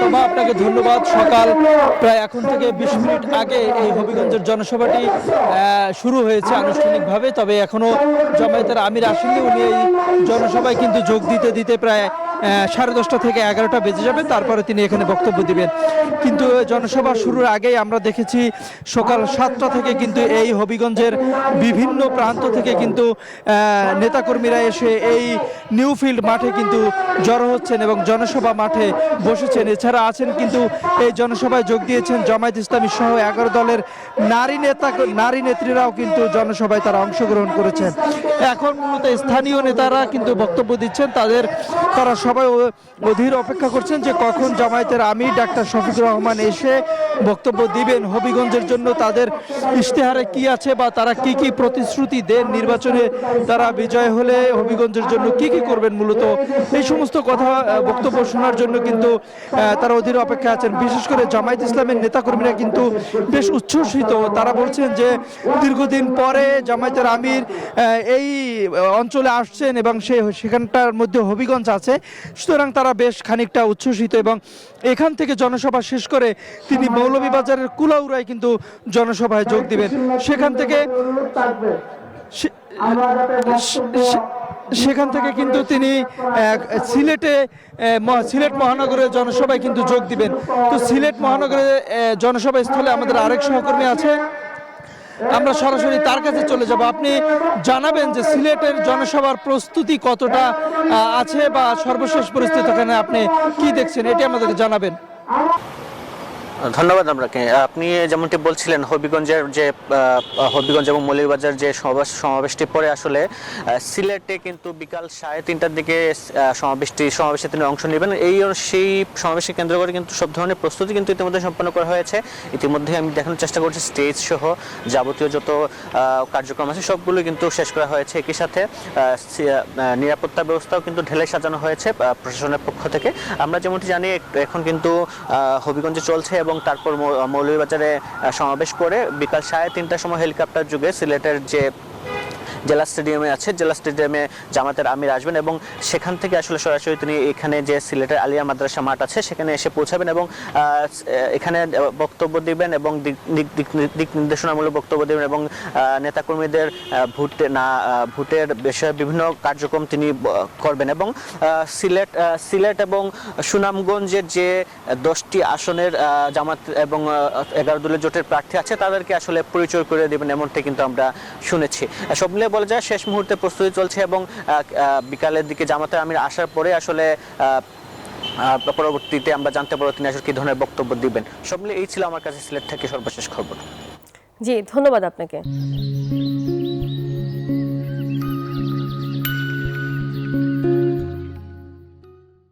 তোমা আপনাকে ধন্যবাদ। সকাল প্রায় এখন থেকে 20 মিনিট আগে এই হবিগঞ্জের জনসভাটি শুরু হয়েছে আনুষ্ঠানিকভাবে, তবে এখনো জামায়াতের আমির আসেননি। উনি এই জনসভায় কিন্তু যোগ দিতে দিতে প্রায় 10:30 থেকে 11টা বেজে যাবে, তারপরে তিনি এখানে বক্তব্য দিবেন। কিন্তু জনসভা শুরুর আগেই আমরা দেখেছি সকাল 7টা থেকে কিন্তু এই হবিগঞ্জের বিভিন্ন প্রান্ত থেকে কিন্তু নেতাকর্মীরা এসে এই নিউফিল্ড মাঠে কিন্তু জড়ো হচ্ছেন এবং জনসভা মাঠে বসেছেন। এছাড়া আছেন কিন্তু এই জনসভায় যোগ দিয়েছেন জামায়াত ইসলামী সহ 11 দলের নারী নেত্রীরাও কিন্তু জনসভায় তারা অংশগ্রহণ করেছেন। এখন মূলত স্থানীয় নেতারা কিন্তু বক্তব্য দিচ্ছেন, তারা সবাই অধীর অপেক্ষা করছেন যে কখন জামায়াতের আমির ডাক্তার শফিকুর রহমান এসে বক্তব্য দিবেন। হবিগঞ্জের জন্য তাদের ইশতেহারে কি আছে বা তারা কি কি প্রতিশ্রুতি দেন, নির্বাচনে তারা বিজয় হলে হবিগঞ্জের জন্য কি কি করবেন, মূলত এই সমস্ত কথা বক্তব্য শোনার জন্য কিন্তু তারা অধীর অপেক্ষা আছেন। বিশেষ করে জামায়াত ইসলামের নেতাকর্মীরা কিন্তু বেশ উচ্ছ্বসিত। তারা বলছেন যে দীর্ঘদিন পরে জামায়াতের আমির এই অঞ্চলে আসছেন এবং সেখানটার মধ্যে হবিগঞ্জ আছে, সুতরাং তারা বেশ খানিকটা উচ্ছ্বসিত। এবং এখান থেকে জনসভা শেষ করে তিনি মৌলভীবাজারের কুলাউড়ায় কিন্তু জনসভায় যোগ দিবেন। সেখান থেকে কিন্তু তিনি সিলেট মহানগরের জনসভায় কিন্তু যোগ দিবেন। তো সিলেট মহানগরের জনসভা স্থলে আমাদের আরেক সহকর্মী আছে, আমরা সরাসরি তার কাছে চলে যাব। আপনি জানাবেন যে সিলেটের জনসভার প্রস্তুতি কতটা আছে বা সর্বশেষ পরিস্থিতি ওখানে আপনি কি দেখছেন, এটি আমাদেরকে জানাবেন। ধন্যবাদ। আপনি যেমনটি বলছিলেন, হবিগঞ্জ এবং মৌলভীবাজার যে সমাবেশটি পরে আসলে সিলেটে কিন্তু বিকাল 3:30টার দিকে সমাবেশে তিনি অংশ নেবেন। সেই সমাবেশকে কেন্দ্র করে কিন্তু সব ধরনের প্রস্তুতি কিন্তু ইতিমধ্যে সম্পন্ন করা হয়েছে। ইতিমধ্যে আমি দেখানোর চেষ্টা করছি স্টেজ সহ যাবতীয় যত কার্যক্রম আছে সবগুলো কিন্তু শেষ করা হয়েছে। একই সাথে নিরাপত্তা ব্যবস্থাও কিন্তু ঢেলে সাজানো হয়েছে প্রশাসনের পক্ষ থেকে। আমরা যেমনটি জানি এখন কিন্তু হবিগঞ্জে চলছে এবং তারপর মৌলভীবাজারে সমাবেশ করে বিকাল 3:30টার সময় হেলিকপ্টার যোগে সিলেটের যে জেলা স্টেডিয়ামে জামাতের আমির আসবেন এবং সেখান থেকে আসলে সরাসরি তিনি এখানে যে সিলেটের আলিয়া মাদ্রাসা মাঠ আছে সেখানে এসে পৌঁছাবেন এবং এখানে বক্তব্য দিবেন এবং দিক নির্দেশনামূলক বক্তব্য দেবেন এবং নেতাকর্মীদের ভোটের বিষয়ে বিভিন্ন কার্যক্রম তিনি করবেন এবং সিলেট এবং সুনামগঞ্জের যে 10টি আসনের জামাত এবং 11 দলের জোটের প্রার্থী আছে তাদেরকে আসলে পরিচয় করে দেবেন, এমনটা কিন্তু আমরা শুনেছি। সব মিলিয়ে বলা যায় শেষ মুহূর্তে প্রস্তুতি চলছে এবং বিকালের দিকে জামাতের আমির আসার পরে আসলে পরবর্তীতে আমরা জানতে পারবো তিনি আসলে কি ধরনের বক্তব্য দিবেন। সব মিলিয়ে এই ছিল আমার কাছে সিলেট থেকে সর্বশেষ খবর। জি, ধন্যবাদ আপনাকে।